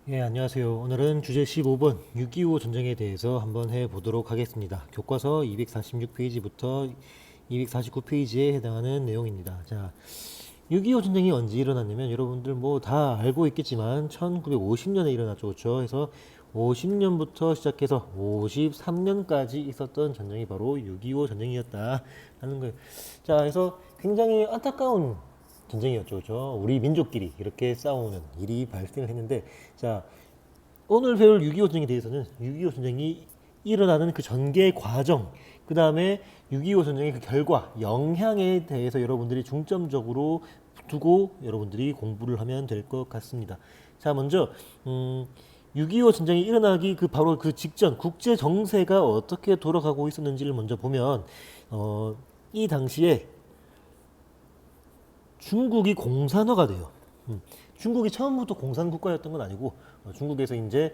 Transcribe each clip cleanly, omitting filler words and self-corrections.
예, 안녕하세요. 오늘은 주제 15번 6.25 전쟁에 대해서 한번 해보도록 하겠습니다. 교과서 246페이지부터 249페이지에 해당하는 내용입니다. 자, 6.25 전쟁이 언제 일어났냐면 여러분들 뭐 다 알고 있겠지만 1950년에 일어났죠. 그렇죠? 그래서 50년부터 시작해서 53년까지 있었던 전쟁이 바로 6.25 전쟁이었다 하는 거예요. 자, 그래서 굉장히 안타까운 전쟁이었죠. 그죠? 우리 민족끼리 이렇게 싸우는 일이 발생을 했는데, 자, 오늘 배울 6.25 전쟁에 대해서는 6.25 전쟁이 일어나는 그 전개 과정, 그 다음에 6.25 전쟁의 그 결과, 영향에 대해서 여러분들이 중점적으로 두고 여러분들이 공부를 하면 될 것 같습니다. 자, 먼저 6.25 전쟁이 일어나기 그 바로 그 직전 국제 정세가 어떻게 돌아가고 있었는지를 먼저 보면 이 당시에 중국이 공산화가 돼요. 중국이 처음부터 공산 국가였던 건 아니고 중국에서 이제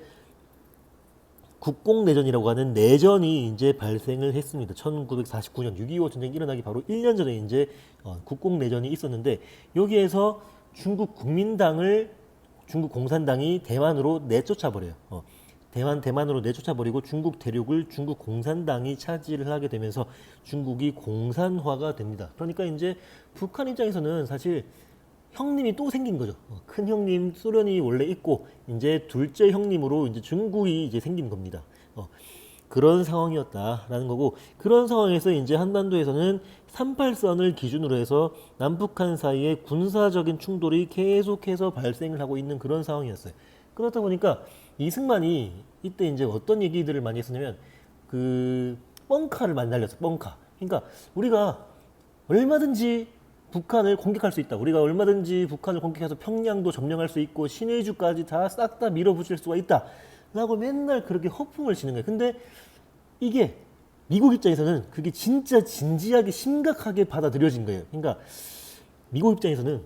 국공내전이라고 하는 내전이 이제 발생을 했습니다. 1949년 6.25 전쟁이 일어나기 바로 1년 전에 이제 국공내전이 있었는데 여기에서 중국 국민당을 중국 공산당이 대만으로 내쫓아 버려요. 대만으로 내쫓아 버리고 중국 대륙을 중국 공산당이 차지를 하게 되면서 중국이 공산화가 됩니다. 그러니까 이제 북한 입장에서는 사실 형님이 또 생긴 거죠. 큰 형님 소련이 원래 있고 이제 둘째 형님으로 이제 중국이 이제 생긴 겁니다. 그런 상황이었다라는 거고, 그런 상황에서 이제 한반도에서는 38선을 기준으로 해서 남북한 사이에 군사적인 충돌이 계속해서 발생을 하고 있는 그런 상황이었어요. 그렇다 보니까 이승만이 이때 이제 어떤 얘기들을 많이 했었냐면 그 뻥카를 많이 날렸어. 뻥카. 그러니까 우리가 얼마든지 북한을 공격할 수 있다. 우리가 얼마든지 북한을 공격해서 평양도 점령할 수 있고 신의주까지 다 싹 다 밀어붙일 수가 있다. 라고 맨날 그렇게 허풍을 치는 거예요. 근데 이게 미국 입장에서는 그게 진짜 진지하게 심각하게 받아들여진 거예요. 그러니까 미국 입장에서는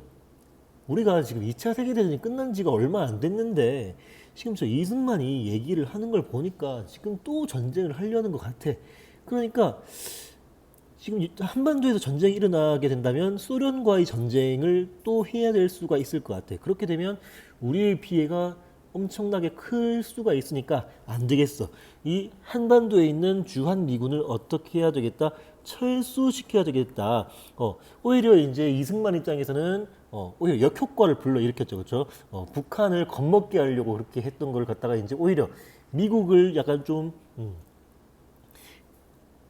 우리가 지금 2차 세계대전이 끝난 지가 얼마 안 됐는데 지금 저 이승만이 얘기를 하는 걸 보니까 지금 또 전쟁을 하려는 것 같아. 그러니까 지금 한반도에서 전쟁이 일어나게 된다면 소련과의 전쟁을 또 해야 될 수가 있을 것 같아. 그렇게 되면 우리의 피해가 엄청나게 클 수가 있으니까 안 되겠어. 이 한반도에 있는 주한 미군을 어떻게 해야 되겠다? 철수시켜야 되겠다. 오히려 이제 이승만 입장에서는 오히려 역효과를 불러일으켰죠. 그렇죠? 북한을 겁먹게 하려고 그렇게 했던 걸 갖다가 이제 오히려 미국을 약간 좀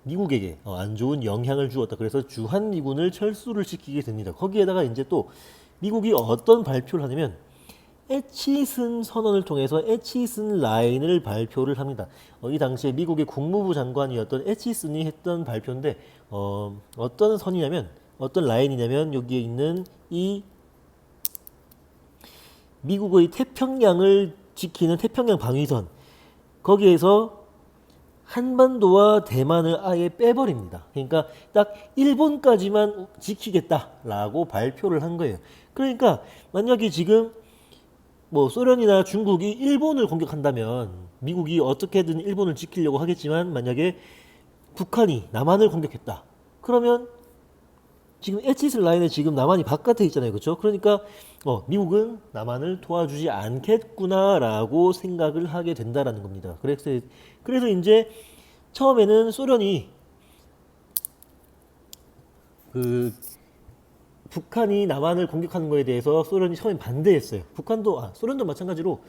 미국에게 안 좋은 영향을 주었다. 그래서 주한미군을 철수를 시키게 됩니다. 거기에다가 이제 또 미국이 어떤 발표를 하냐면 에치슨 선언을 통해서 에치슨 라인을 발표를 합니다. 이 당시에 미국의 국무부 장관이었던 에치슨이 했던 발표인데 어떤 선이냐면 어떤 라인이냐면 여기에 있는 이 미국의 태평양을 지키는 태평양 방위선 거기에서 한반도와 대만을 아예 빼버립니다. 그러니까 딱 일본까지만 지키겠다라고 발표를 한 거예요. 그러니까 만약에 지금 뭐 소련이나 중국이 일본을 공격한다면 미국이 어떻게든 일본을 지키려고 하겠지만 만약에 북한이 남한을 공격했다. 그러면 지금 에치스 라인에 지금 남한이 바깥에 있잖아요. 그렇죠? 그러니까 미국은 남한을 도와주지 않겠구나라고 생각을 하게 된다라는 겁니다. 그래서 이제 처음에는 소련이 그 북한이 남한을 공격하는 거에 대해서 소련이 처음에 반대했어요. 소련도 마찬가지로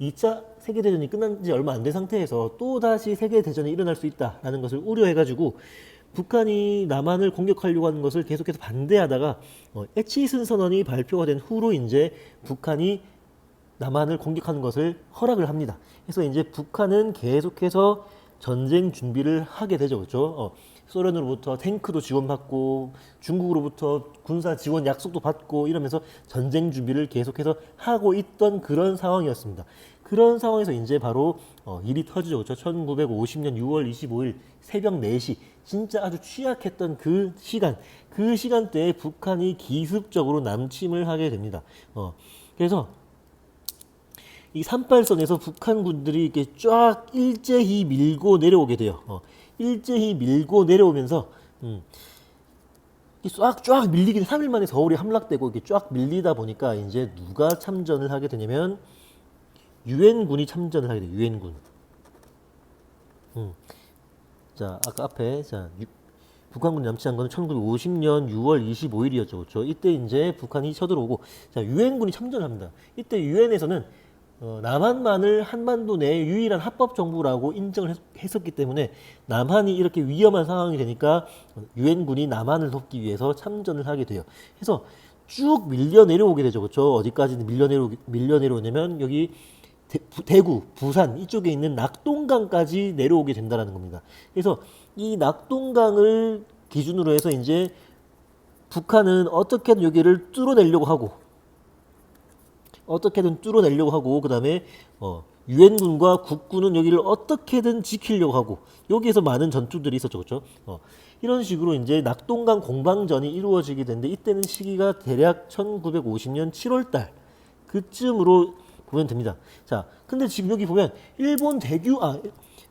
2차 세계대전이 끝난 지 얼마 안 된 상태에서 또다시 세계대전이 일어날 수 있다라는 것을 우려해가지고 북한이 남한을 공격하려고 하는 것을 계속해서 반대하다가 에치슨 선언이 발표가 된 후로 이제 북한이 남한을 공격하는 것을 허락을 합니다. 그래서 이제 북한은 계속해서 전쟁 준비를 하게 되죠. 그렇죠? 소련으로부터 탱크도 지원받고 중국으로부터 군사 지원 약속도 받고 이러면서 전쟁 준비를 계속해서 하고 있던 그런 상황이었습니다. 그런 상황에서 이제 바로 일이 터지죠. 그렇죠? 1950년 6월 25일 새벽 4시 진짜 아주 취약했던 그 시간대에 북한이 기습적으로 남침을 하게 됩니다. 그래서 이 38선에서 북한군들이 이렇게 쫙 일제히 밀고 내려오게 돼요. 일제히 밀고 내려오면서 쫙 밀리긴 3일 만에 서울이 함락되고 이렇게 쫙 밀리다 보니까 이제 누가 참전을 하게 되냐면 유엔군이 참전을 하게 돼요. 유엔군. 자, 아까 앞에 북한군이 남치한 거는 1950년 6월 25일이었죠. 그렇죠? 이때 이제 북한이 쳐들어오고, 자, 유엔군이 참전을 합니다. 이때 유엔에서는 남한만을 한반도 내 유일한 합법 정부라고 인정을 했었기 때문에 남한이 이렇게 위험한 상황이 되니까 유엔군이 남한을 돕기 위해서 참전을 하게 돼요. 그래서 쭉 밀려 내려오게 되죠. 그렇죠? 어디까지 밀려 내려오냐면 여기 대구, 부산 이쪽에 있는 낙동강까지 내려오게 된다라는 겁니다. 그래서 이 낙동강을 기준으로 해서 이제 북한은 어떻게든 여기를 뚫어내려고 하고 그다음에 유엔군과 국군은 여기를 어떻게든 지키려고 하고 여기에서 많은 전투들이 있었죠. 그렇죠? 이런 식으로 이제 낙동강 공방전이 이루어지게 되는데 이때는 시기가 대략 1950년 7월 달 그쯤으로 보면 됩니다. 자, 근데 지금 여기 보면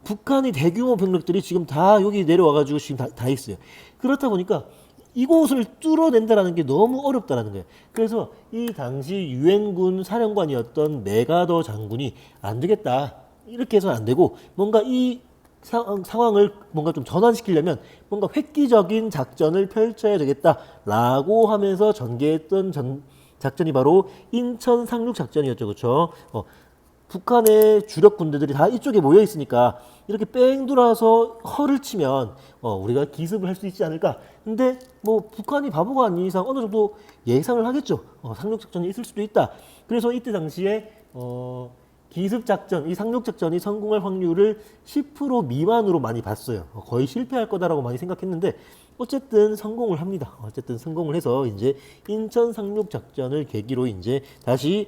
북한의 대규모 병력들이 지금 다 여기 내려와가지고 지금 다 있어요. 그렇다 보니까 이곳을 뚫어낸다라는 게 너무 어렵다라는 거예요. 그래서 이 당시 유엔군 사령관이었던 메가더 장군이 안 되겠다. 이렇게 해서는 안 되고 뭔가 이 상황을 뭔가 좀 전환시키려면 뭔가 획기적인 작전을 펼쳐야 되겠다라고 하면서 전개했던 작전이 바로 인천 상륙 작전이었죠. 그렇죠? 북한의 주력 군대들이 다 이쪽에 모여 있으니까 이렇게 뺑 돌아서 허를 치면 우리가 기습을 할 수 있지 않을까. 근데 뭐 북한이 바보가 아닌 이상 어느 정도 예상을 하겠죠. 상륙 작전이 있을 수도 있다. 그래서 이때 당시에 기습 작전, 이 상륙 작전이 성공할 확률을 10% 미만으로 많이 봤어요. 거의 실패할 거다라고 많이 생각했는데 어쨌든 성공을 합니다. 어쨌든 성공을 해서 이제 인천 상륙 작전을 계기로 이제 다시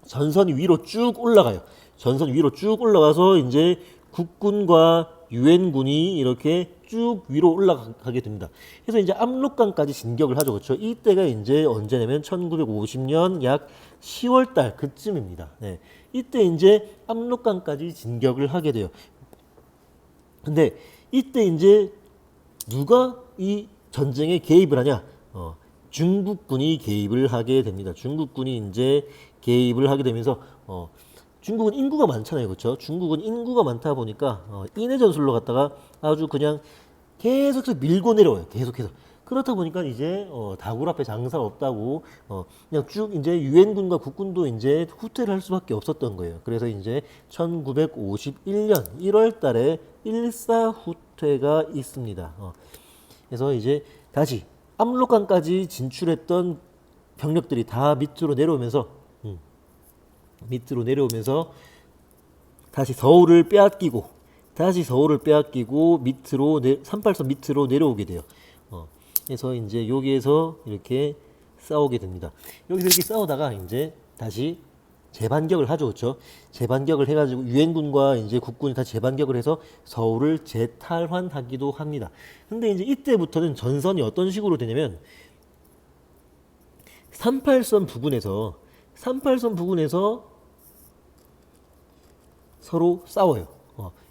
전선 위로 쭉 올라가요. 전선 위로 쭉 올라가서 이제 국군과 유엔군이 이렇게 쭉 위로 올라가게 됩니다. 그래서 이제 압록강까지 진격을 하죠. 그렇죠? 이때가 이제 언제냐면 1950년 약 10월 달 그쯤입니다. 네. 이때 이제 압록강까지 진격을 하게 돼요. 근데 이때 이제 누가 이 전쟁에 개입을 하냐? 중국군이 개입을 하게 됩니다. 중국군이 이제 개입을 하게 되면서 중국은 인구가 많잖아요. 그렇죠? 중국은 인구가 많다 보니까 인해 전술로 갔다가 아주 그냥 계속해서 밀고 내려와요. 계속해서. 그렇다 보니까 이제 다굴 앞에 장사 없다고 그냥 쭉 이제 유엔군과 국군도 이제 후퇴를 할 수밖에 없었던 거예요. 그래서 이제 1951년 1월 달에 일사 후퇴가 있습니다. 그래서 이제 다시 압록강까지 진출했던 병력들이 다 밑으로 내려오면서 다시 서울을 빼앗기고 밑으로 38선 밑으로 내려오게 돼요. 그래서 이제 여기에서 이렇게 싸우게 됩니다. 여기서 이렇게 싸우다가 이제 다시 재반격을 하죠. 그렇죠? 재반격을 해가지고 유엔군과 이제 국군이 다 재반격을 해서 서울을 재탈환하기도 합니다. 근데 이제 이때부터는 전선이 어떤 식으로 되냐면 38선 부근에서 서로 싸워요.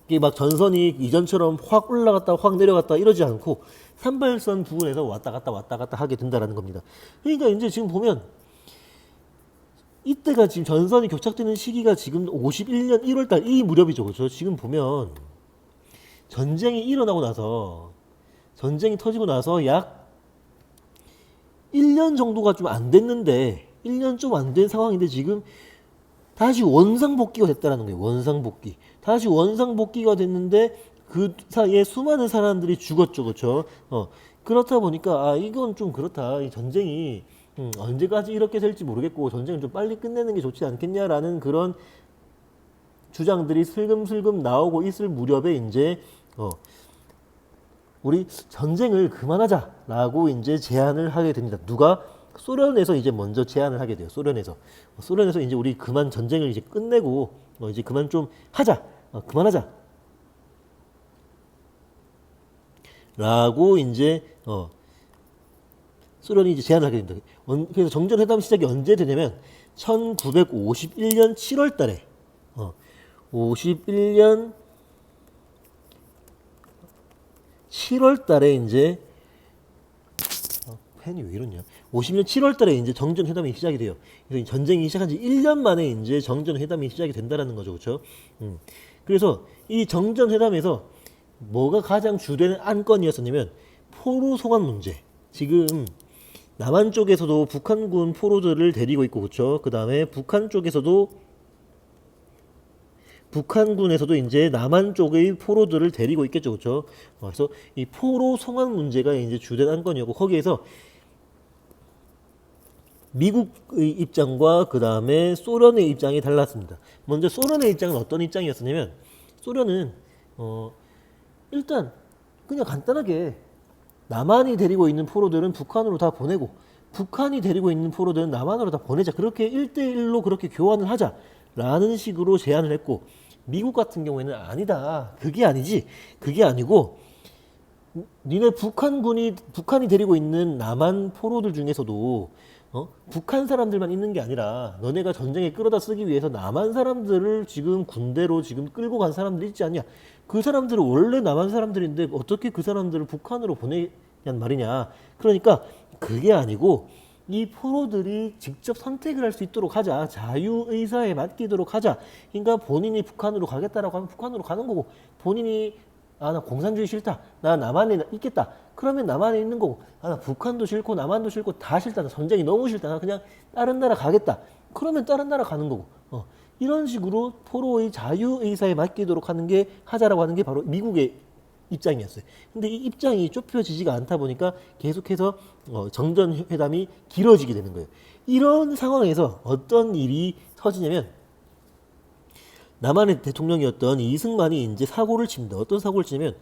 이게 막 전선이 이전처럼 확 올라갔다 확 내려갔다 이러지 않고 38선 부근에서 왔다 갔다 하게 된다라는 겁니다. 그러니까 이제 지금 보면 이때가 지금 전선이 교착되는 시기가 지금 51년 1월 달 이 무렵이죠. 그렇죠? 지금 보면 전쟁이 터지고 나서 약 1년 정도가 좀 안 됐는데 1년 좀 안 된 상황인데 지금 다시 원상복귀가 됐다라는 거예요. 원상복귀. 다시 원상복귀가 됐는데 그 사이에 수많은 사람들이 죽었죠. 그렇죠? 그렇다 보니까 이건 좀 그렇다. 이 전쟁이 언제까지 이렇게 될지 모르겠고 전쟁을 좀 빨리 끝내는 게 좋지 않겠냐라는 그런 주장들이 슬금슬금 나오고 있을 무렵에 이제 우리 전쟁을 그만하자라고 이제 제안을 하게 됩니다. 누가? 소련에서 이제 먼저 제안을 하게 돼요. 소련에서 이제 우리 그만 전쟁을 이제 끝내고 이제 그만 좀 하자. 그만하자. 라고 이제 소련이 이제 제안을 하게 됩니다. 그래서 정전회담 시작이 언제 되냐면 1951년 7월 달에 51년 7월 달에 이제 펜이 왜 이러냐? 50년 7월 달에 이제 정전회담이 시작이 돼요. 그래서 전쟁이 시작한 지 1년 만에 이제 정전회담이 시작이 된다라는 거죠. 그렇죠? 그래서 이 정전회담에서 뭐가 가장 주된 안건이었었냐면 포로 송환 문제. 지금 남한 쪽에서도 북한군 포로들을 데리고 있고, 그렇죠? 그 다음에 북한 쪽에서도 북한군에서도 이제 남한 쪽의 포로들을 데리고 있겠죠, 그렇죠? 그래서 이 포로 송환 문제가 이제 주된 안건이었고, 거기에서 미국의 입장과 그 다음에 소련의 입장이 달랐습니다. 먼저 소련의 입장은 어떤 입장이었었냐면, 소련은 일단 그냥 간단하게 남한이 데리고 있는 포로들은 북한으로 다 보내고, 북한이 데리고 있는 포로들은 남한으로 다 보내자. 그렇게 1대1로 그렇게 교환을 하자라는 식으로 제안을 했고, 미국 같은 경우에는 아니다. 그게 아니지. 그게 아니고 니네 북한이 데리고 있는 남한 포로들 중에서도 북한 사람들만 있는 게 아니라 너네가 전쟁에 끌어다 쓰기 위해서 남한 사람들을 지금 군대로 지금 끌고 간 사람들이 있지 않냐. 그 사람들은 원래 남한 사람들인데 어떻게 그 사람들을 북한으로 보내냔 말이냐. 그러니까 그게 아니고 이 포로들이 직접 선택을 할 수 있도록 하자. 자유의사에 맡기도록 하자. 그러니까 본인이 북한으로 가겠다라고 하면 북한으로 가는 거고, 본인이 나 공산주의 싫다. 나 남한에 있겠다. 그러면 남한에 있는 거고, 나 북한도 싫고 남한도 싫고 다 싫다. 나 전쟁이 너무 싫다. 나 그냥 다른 나라 가겠다. 그러면 다른 나라 가는 거고. 이런 식으로 포로의 자유의사에 맡기도록 하자라고 하는 게 바로 미국의 입장이었어요. 근데 이 입장이 좁혀지지가 않다 보니까 계속해서 정전회담이 길어지게 되는 거예요. 이런 상황에서 어떤 일이 터지냐면, 남한의 대통령이었던 이승만이 이제 사고를 칩니다. 어떤 사고를 치냐면,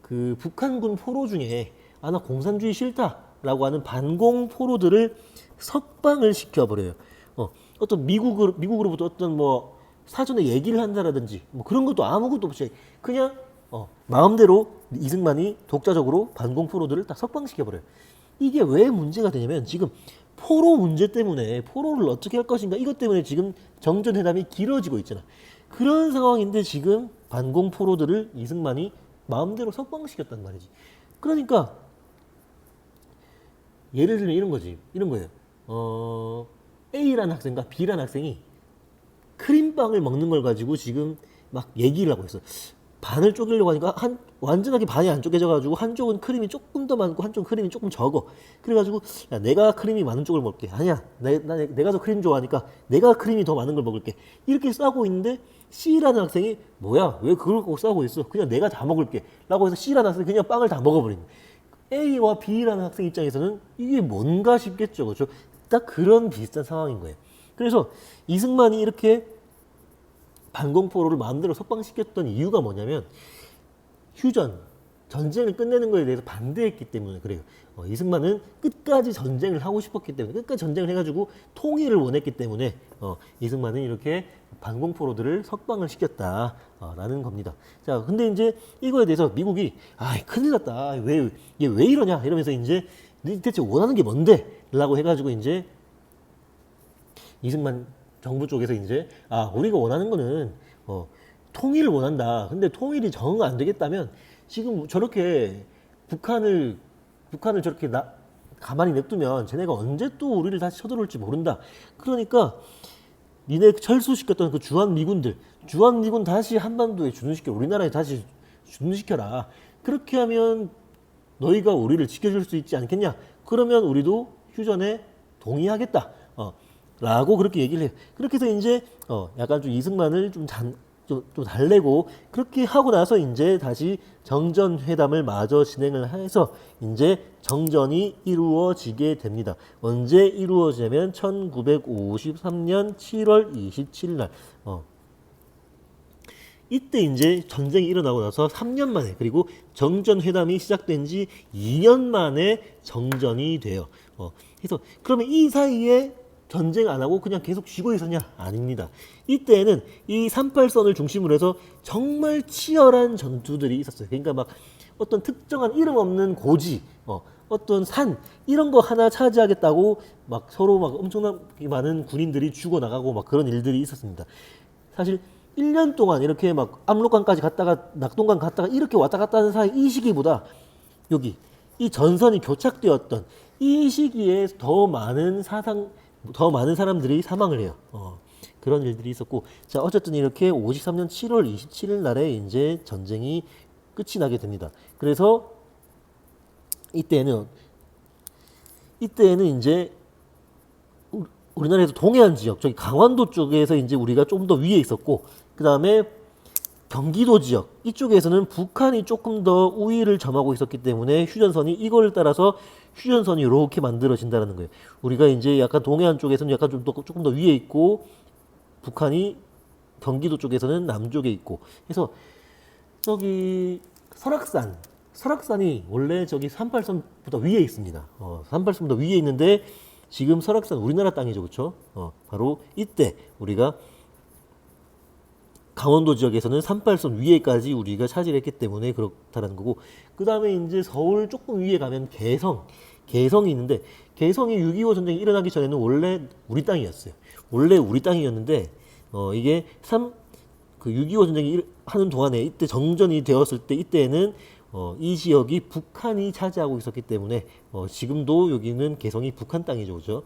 그 북한군 포로 중에 나 공산주의 싫다라고 하는 반공 포로들을 석방을 시켜버려요. 어떤 미국으로부터 어떤 뭐 사전에 얘기를 한다라든지 뭐 그런 것도 아무것도 없이 그냥 마음대로 이승만이 독자적으로 반공 포로들을 다 석방시켜버려요. 이게 왜 문제가 되냐면, 지금 포로 문제 때문에 포로를 어떻게 할 것인가, 이것 때문에 지금 정전회담이 길어지고 있잖아. 그런 상황인데 지금 반공 포로들을 이승만이 마음대로 석방시켰단 말이지. 그러니까 예를 들면 이런 거예요. A라는 학생과 B라는 학생이 크림빵을 먹는 걸 가지고 지금 막 얘기를 하고 있어. 반을 쪼개려고 하니까 완전하게 반이 안 쪼개져가지고 한쪽은 크림이 조금 더 많고 한쪽은 크림이 조금 적어. 그래가지고 야, 내가 크림이 많은 쪽을 먹을게. 아니야, 내가 더 크림 좋아하니까 내가 크림이 더 많은 걸 먹을게. 이렇게 싸고 있는데 C라는 학생이 뭐야, 왜 그걸 갖고 싸고 있어? 그냥 내가 다 먹을게 라고 해서 C라는 학생이 그냥 빵을 다 먹어버린 거예요. A와 B라는 학생 입장에서는 이게 뭔가 싶겠죠, 그렇죠? 딱 그런 비슷한 상황인 거예요. 그래서 이승만이 이렇게 반공포로를 마음대로 석방시켰던 이유가 뭐냐면, 휴전, 전쟁을 끝내는 것에 대해서 반대했기 때문에 그래요. 이승만은 끝까지 전쟁을 하고 싶었기 때문에, 끝까지 전쟁을 해가지고 통일을 원했기 때문에 이승만은 이렇게 반공포로들을 석방을 시켰다라는 겁니다. 자, 근데 이제 이거에 대해서 미국이 큰일 났다. 얘 왜 이러냐 이러면서 이제 대체 원하는 게 뭔데? 라고 해가지고 이제 이승만 정부 쪽에서 이제 우리가 원하는 거는 통일을 원한다. 근데 통일이 정 안 되겠다면 지금 저렇게 북한을 저렇게 가만히 냅두면 쟤네가 언제 또 우리를 다시 쳐들어올지 모른다. 그러니까 니네 철수시켰던 그 주한미군 다시 한반도에 주둔시켜, 우리나라에 다시 주둔시켜라. 그렇게 하면 너희가 우리를 지켜줄 수 있지 않겠냐. 그러면 우리도 휴전에 동의하겠다. 라고 그렇게 얘기를 해요. 그렇게 해서 이제 약간 좀 이승만을 좀 달래고, 그렇게 하고 나서 이제 다시 정전회담을 마저 진행을 해서 이제 정전이 이루어지게 됩니다. 언제 이루어지냐면 1953년 7월 27일 날. 이때 이제 전쟁이 일어나고 나서 3년 만에, 그리고 정전회담이 시작된 지 2년 만에 정전이 돼요. 그래서 그러면 이 사이에 전쟁 안 하고 그냥 계속 쉬고 있었냐? 아닙니다. 이때에는 이 38선을 중심으로 해서 정말 치열한 전투들이 있었어요. 그러니까 막 어떤 특정한 이름 없는 고지, 어떤 산, 이런 거 하나 차지하겠다고 막 서로 막 엄청나게 많은 군인들이 죽어나가고 막 그런 일들이 있었습니다. 사실 1년 동안 이렇게 막 압록강까지 갔다가 낙동강 갔다가 이렇게 왔다 갔다 하는 사이 이 시기보다 여기 이 전선이 교착되었던 이 시기에 더 많은 사람들이 사망을 해요. 그런 일들이 있었고, 자, 어쨌든 이렇게 53년 7월 27일 날에 이제 전쟁이 끝이 나게 됩니다. 그래서 이때는 이제 우리나라에서 동해안 지역, 저기 강원도 쪽에서 이제 우리가 좀 더 위에 있었고, 그 다음에 경기도 지역 이쪽에서는 북한이 조금 더 우위를 점하고 있었기 때문에 휴전선이 이걸 따라서 휴전선이 이렇게 만들어진다는 거예요. 우리가 이제 약간 동해안 쪽에서는 약간 조금 더 위에 있고 북한이 경기도 쪽에서는 남쪽에 있고 그래서 저기 설악산이 원래 저기 38선보다 위에 있습니다. 38선보다 위에 있는데 지금 설악산 우리나라 땅이죠, 그렇죠? 바로 이때 우리가 강원도 지역에서는 38선 위에까지 우리가 차지했기 때문에 그렇다는 거고, 그 다음에 이제 서울 조금 위에 가면 개성이 있는데, 개성이 6.25 전쟁이 일어나기 전에는 원래 우리 땅이었어요. 원래 우리 땅이었는데, 이게 6.25 전쟁이 하는 동안에 이때 정전이 되었을 때 이때에는 이 지역이 북한이 차지하고 있었기 때문에 지금도 여기는 개성이 북한 땅이죠, 그죠?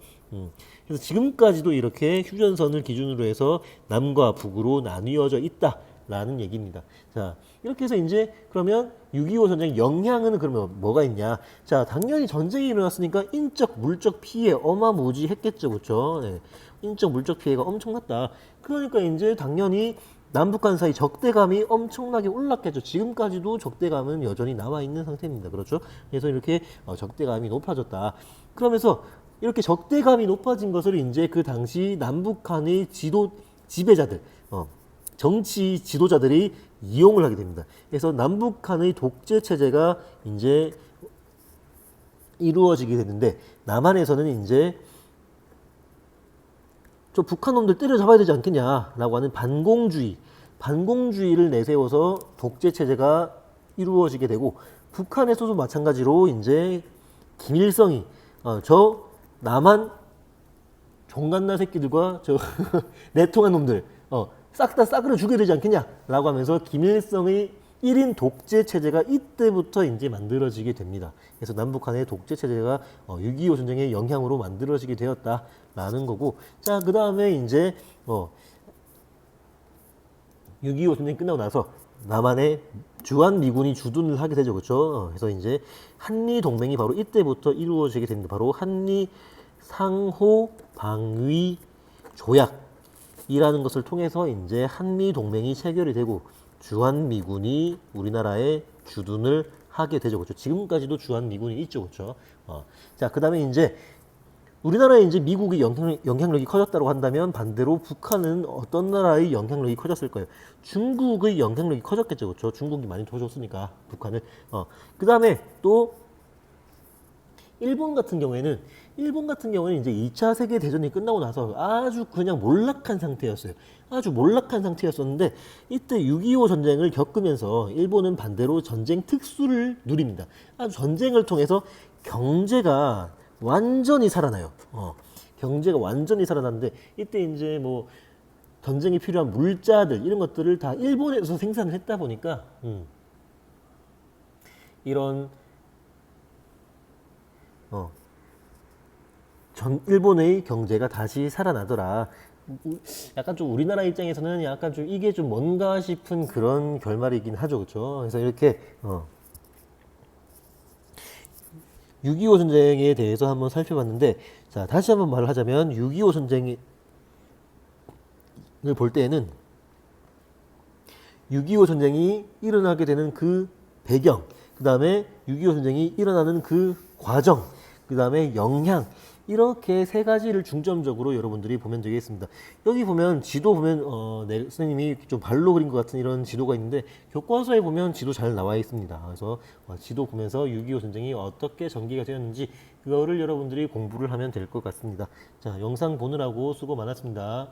그래서 지금까지도 이렇게 휴전선을 기준으로 해서 남과 북으로 나뉘어져 있다라는 얘기입니다. 자, 이렇게 해서 이제 그러면 6.25 전쟁 영향은 그러면 뭐가 있냐? 자, 당연히 전쟁이 일어났으니까 인적, 물적 피해 어마무지했겠죠, 그렇죠? 네. 인적, 물적 피해가 엄청났다. 그러니까 이제 당연히 남북한 사이 적대감이 엄청나게 올랐겠죠. 지금까지도 적대감은 여전히 남아있는 상태입니다. 그렇죠? 그래서 이렇게 적대감이 높아졌다. 그러면서 이렇게 적대감이 높아진 것을 이제 그 당시 남북한의 지배자들, 정치 지도자들이 이용을 하게 됩니다. 그래서 남북한의 독재 체제가 이제 이루어지게 됐는데 남한에서는 이제 저 북한 놈들 때려잡아야 되지 않겠냐라고 하는 반공주의를 내세워서 독재 체제가 이루어지게 되고 북한에서도 마찬가지로 이제 김일성이 저 남한 종갓나 새끼들과 저 내통한 놈들 싹 다 싸그려 죽여야 되지 않겠냐라고 하면서 김일성의 1인 독재 체제가 이때부터 이제 만들어지게 됩니다. 그래서 남북한의 독재 체제가 6.25 전쟁의 영향으로 만들어지게 되었다라는 거고, 자, 그 다음에 이제 6.25 전쟁이 끝나고 나서 남한의 주한 미군이 주둔을 하게 되죠, 그렇죠? 그래서 이제 한미 동맹이 바로 이때부터 이루어지게 됩니다. 바로 한미 상호 방위 조약이라는 것을 통해서 이제 한미 동맹이 체결이 되고. 주한미군이 우리나라에 주둔을 하게 되죠. 그렇죠? 지금까지도 주한미군이 있죠. 그렇죠? 자, 그 다음에 이제 우리나라에 이제 미국의 영향력이 커졌다고 한다면 반대로 북한은 어떤 나라의 영향력이 커졌을까요? 중국의 영향력이 커졌겠죠. 그렇죠? 중국이 많이 도와줬으니까 북한을. 그 다음에 또 일본 같은 경우에는 이제 2차 세계대전이 끝나고 나서 아주 그냥 몰락한 상태였어요. 아주 몰락한 상태였었는데 이때 6.25 전쟁을 겪으면서 일본은 반대로 전쟁 특수를 누립니다. 아주 전쟁을 통해서 경제가 완전히 살아나요. 경제가 완전히 살아났는데 이때 이제 뭐 전쟁에 필요한 물자들 이런 것들을 다 일본에서 생산을 했다 보니까 이런 일본의 경제가 다시 살아나더라. 약간 좀 우리나라 입장에서는 약간 좀 이게 좀 뭔가 싶은 그런 결말이긴 하죠, 그렇죠? 그래서 이렇게 6.25 전쟁에 대해서 한번 살펴봤는데, 자, 다시 한번 말을 하자면 6.25 전쟁을 볼 때에는 6.25 전쟁이 일어나게 되는 그 배경, 그 다음에 6.25 전쟁이 일어나는 그 과정, 그 다음에 영향, 이렇게 세 가지를 중점적으로 여러분들이 보면 되겠습니다. 여기 보면 지도 보면 선생님이 좀 발로 그린 것 같은 이런 지도가 있는데 교과서에 보면 지도 잘 나와 있습니다. 그래서 지도 보면서 6.25 전쟁이 어떻게 전개가 되었는지 그거를 여러분들이 공부를 하면 될 것 같습니다. 자, 영상 보느라고 수고 많았습니다.